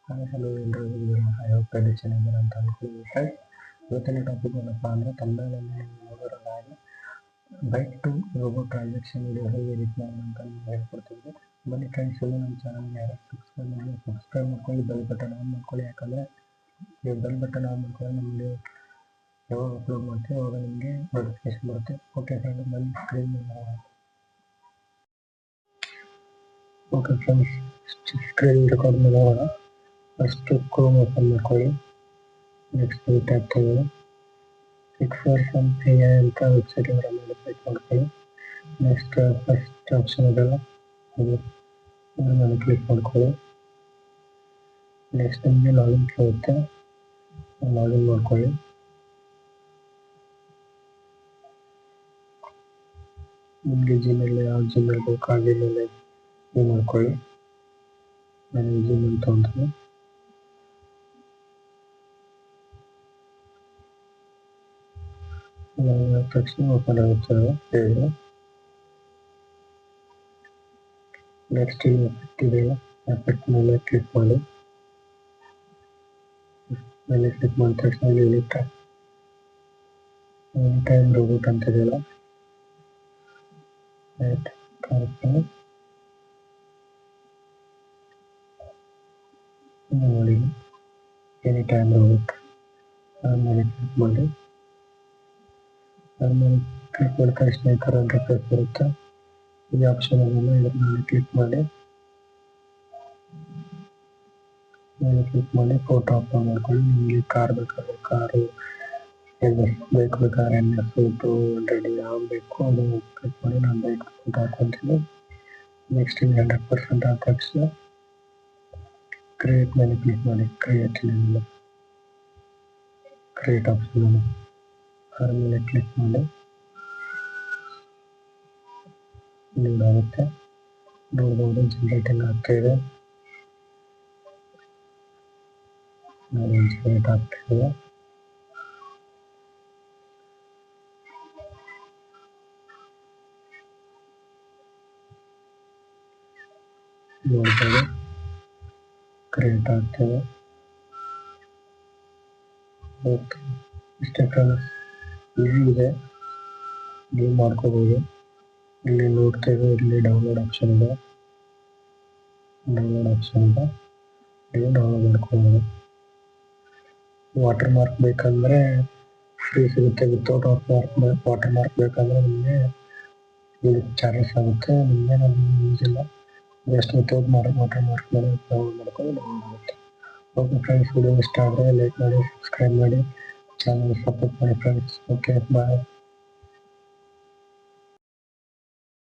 Hi hello ಎಲ್ಲರೂ ಹೇಗಿದ್ದೀರಾ? I hope ಎಲ್ಲ ಚೆನ್ನಾಗಿದ್ದೀರಾ ಅಂತ ಅನ್ಕೊಳ್ಳಿ. ಫ್ರೆಂಡ್ಸ್, ಇವತ್ತಿನ ಟಾಪಿಕ್ ಏನಪ್ಪ ಅಂದರೆ ತಮಿಳಿನಲ್ಲಿ ನೀವು ನೋಡಿರೋ ಹಾಗೆ bike to robo transaction video ಹೇಗೆ ಎಡಿಟ್ ಮಾಡೋದು ಅಂತ ನಿಮ್ಗೆ ಹೇಳ್ಕೊಡ್ತಿದ್ದೆ. ಬನ್ನಿ ಫ್ರೆಂಡ್ಸ್, ಇಲ್ಲಿ ನಮ್ಮ ಚಾನಲ್ಗೆ ಯಾರು ಸಬ್ಸ್ಕ್ರೈಬ್ ಮಾಡ್ಕೊಳ್ಳಿ, ಬೆಲ್ ಬಟನ್ ಆನ್ ಮಾಡ್ಕೊಳ್ಳಿ. ಯಾಕಂದರೆ ನೀವು ಬೆಲ್ ಬಟನ್ ಆನ್ ಮಾಡ್ಕೊಳ್ಳಿ ನಮಗೆ ಯಾವಾಗ ಅಪ್ಲೋಡ್ ಮಾಡ್ತೀವಿ ಅವಾಗ ನಿಮಗೆ ನೋಟಿಫಿಕೇಶನ್ ಬರುತ್ತೆ. ಓಕೆ ಫ್ರೆಂಡ್ಸ್, ಬನ್ನಿ ಸ್ಕ್ರೀನ್ ಮೇಲೆ. ಓಕೆ ಫ್ರೆಂಡ್ಸ್, ಸ್ಕ್ರೀನ್ ರೆಕಾರ್ಡ್ ಮೇಲೆ ಹೋಗೋಣ. ಫಸ್ಟ್ ಕ್ರೋಮ್ ಓಪನ್ ಮಾಡ್ಕೊಳ್ಳಿ. ನೆಕ್ಸ್ಟ್ ಟ್ಯಾಬ್ ತಗೊಳ್ಳಿ. ಫಿಕ್ಸರ್ಸ್ ಅಂತ AI ಅಂತ ವೆಬ್ಸೈಟ್ ಅವರ ಮೇಲೆ ಕ್ಲಿಕ್ ಮಾಡ್ಕೊಳ್ಳಿ. ನೆಕ್ಸ್ಟ್ ಫಸ್ಟ್ ಆಪ್ಷನ್ ಇದೆಲ್ಲ ಅದು ಅದ್ರ ಮೇಲೆ ಕ್ಲಿಕ್ ಮಾಡ್ಕೊಳ್ಳಿ. ನೆಕ್ಸ್ಟ್ ನಿಮಗೆ ಲಾಗಿನ್ ಕೇಳುತ್ತೆ, ಲಾಗಿನ್ ಮಾಡ್ಕೊಳ್ಳಿ. ನಿಮಗೆ ಜಿಮೇಲ್ ಯಾವ ಜಿಮೇಲ್ ಬೇಕು ಆ ಜಿಮೇಲ್ ಇದು ಮಾಡ್ಕೊಳ್ಳಿ. ನಾನು ಜಿಮೇಲ್ ತೊಗೊಂತೀನಿ. ತಕ್ಷಣ ಓಪನ್ ಆಗುತ್ತದೆ ಪೇಜ್. ನೆಕ್ಸ್ಟ್ ಇಲ್ಲಿ ಎಫೆಕ್ಟ್ ಇದೆಯಲ್ಲ, ಎಫೆಕ್ಟ್ ಮೇಲೆ ಕ್ಲಿಕ್ ಮಾಡಿ. ಮೇಲೆ ಕ್ಲಿಕ್ ಮಾಡಿದ ತಕ್ಷಣ ಇಲ್ಲಿ ಎನಿ ಟೈಮ್ ರೋಬೋಟ್ ಅಂತ ಇದೆಯಲ್ಲ, ನೋಡಿ ಎನಿ ಟೈಮ್ ರೋಬೋಟ್ ಆಮೇಲೆ ಕ್ಲಿಕ್ ಮಾಡಿ. ಆಮೇಲೆ ಕ್ಲಿಕ್ ಮಾಡಿದ ತಕ್ಷಣ ಈ ಥರ ಇಂಟರ್ಫೇಸ್ ಬರುತ್ತೆ. ಈ ಆಪ್ಷನ್ ಅನ್ನು ಇದ್ರ ಮೇಲೆ ಕ್ಲಿಕ್ ಮಾಡಿ. ಮೇಲೆ ಕ್ಲಿಕ್ ಮಾಡಿ ಫೋಟೋ ಅಪ್ಲೋಡ್ ಮಾಡ್ಕೊಳ್ಳಿ. ನಿಮಗೆ ಕಾರ್ ಬೇಕಾದ್ರೆ ಕಾರು, ಬೈಕ್ ಬೇಕಾದ್ರೆ ಫೋಟೋ ರೆಡಿ ಯಾವ್ದು ಬೇಕು ಅದು ಕ್ಲಿಕ್ ಮಾಡಿ. ನಾನು ಬೈಕ್ ಫೋಟೋ ಹಾಕೊತೀನಿ. ನೆಕ್ಸ್ಟ್ ಇಲ್ಲಿ 100% ಆದ ತಕ್ಷಣ ಕ್ರಿಯೇಟ್ ಮೇಲೆ ಕ್ಲಿಕ್ ಮಾಡಿ. ಕ್ರಿಯೇಟ್ ಆಪ್ಷನ್ ಅದ್ರ ಮೇಲೆ ಕ್ಲಿಕ್ ಮಾಡಿ. ಲೋಡ್ ಆಗುತ್ತೆ. ನೋಡ್ಬೋದು ಜನರೇಟಿಂಗ್ ಆಗ್ತಾ ಇದೆ. ಜನರೇಟ್ ಆಗ್ತಾ ಇದೆ. ನೋಡ್ಬೋದು ಕ್ರಿಯೇಟ್ ಆಗ್ತದೆ. ಓಕೆ, ಇಷ್ಟೇ ಫ್ರೆಂಡ್ಸ್, ಈಸಿ ಇದೆ, ನೀವು ಮಾಡ್ಕೋಬೋದು. ಇಲ್ಲಿ ನೋಡ್ತೇವೆ, ಇಲ್ಲಿ ಡೌನ್ಲೋಡ್ ಆಪ್ಷನ್ ಇದೆ. ನೀವು ಡೌನ್ಲೋಡ್ ಮಾಡ್ಕೋಬೋದು. ವಾಟರ್ ಮಾರ್ಕ್ ಬೇಕಂದ್ರೆ ಫ್ರೀ ಸಿಗುತ್ತೆ. ವಿತೌಟ್ ವಾಟರ್ ಮಾರ್ಕ್ ಬೇಕಂದ್ರೆ ನಿಮಗೆ ಇಲ್ಲಿ ಚಾರ್ಜಸ್ ಆಗುತ್ತೆ. ನಿಮಗೆ ನಮಗೆ ಯೂಸ್ ಇಲ್ಲ. ಜಸ್ಟ್ ವಿತೌಟ್ ವಾಟರ್ ಮಾರ್ಕ್ ಮೇಲೆ ಡೌನ್ಲೋಡ್ ಮಾಡ್ಕೊಂಡು ಡೌನ್ಲೋಡ್ ಆಗುತ್ತೆ. ಓಕೆ ಫ್ರೆಂಡ್ಸ್, ವಿಡಿಯೋ ಇಷ್ಟ ಆದರೆ ಲೈಕ್ ಮಾಡಿ, ಸಬ್ಸ್ಕ್ರೈಬ್ ಮಾಡಿ, ಚಾನಲ್ ಸಪೋರ್ಟ್ ಮಾಡಿ ಫ್ರೆಂಡ್ಸ್. ಓಕೆ, ಬಾಯ್.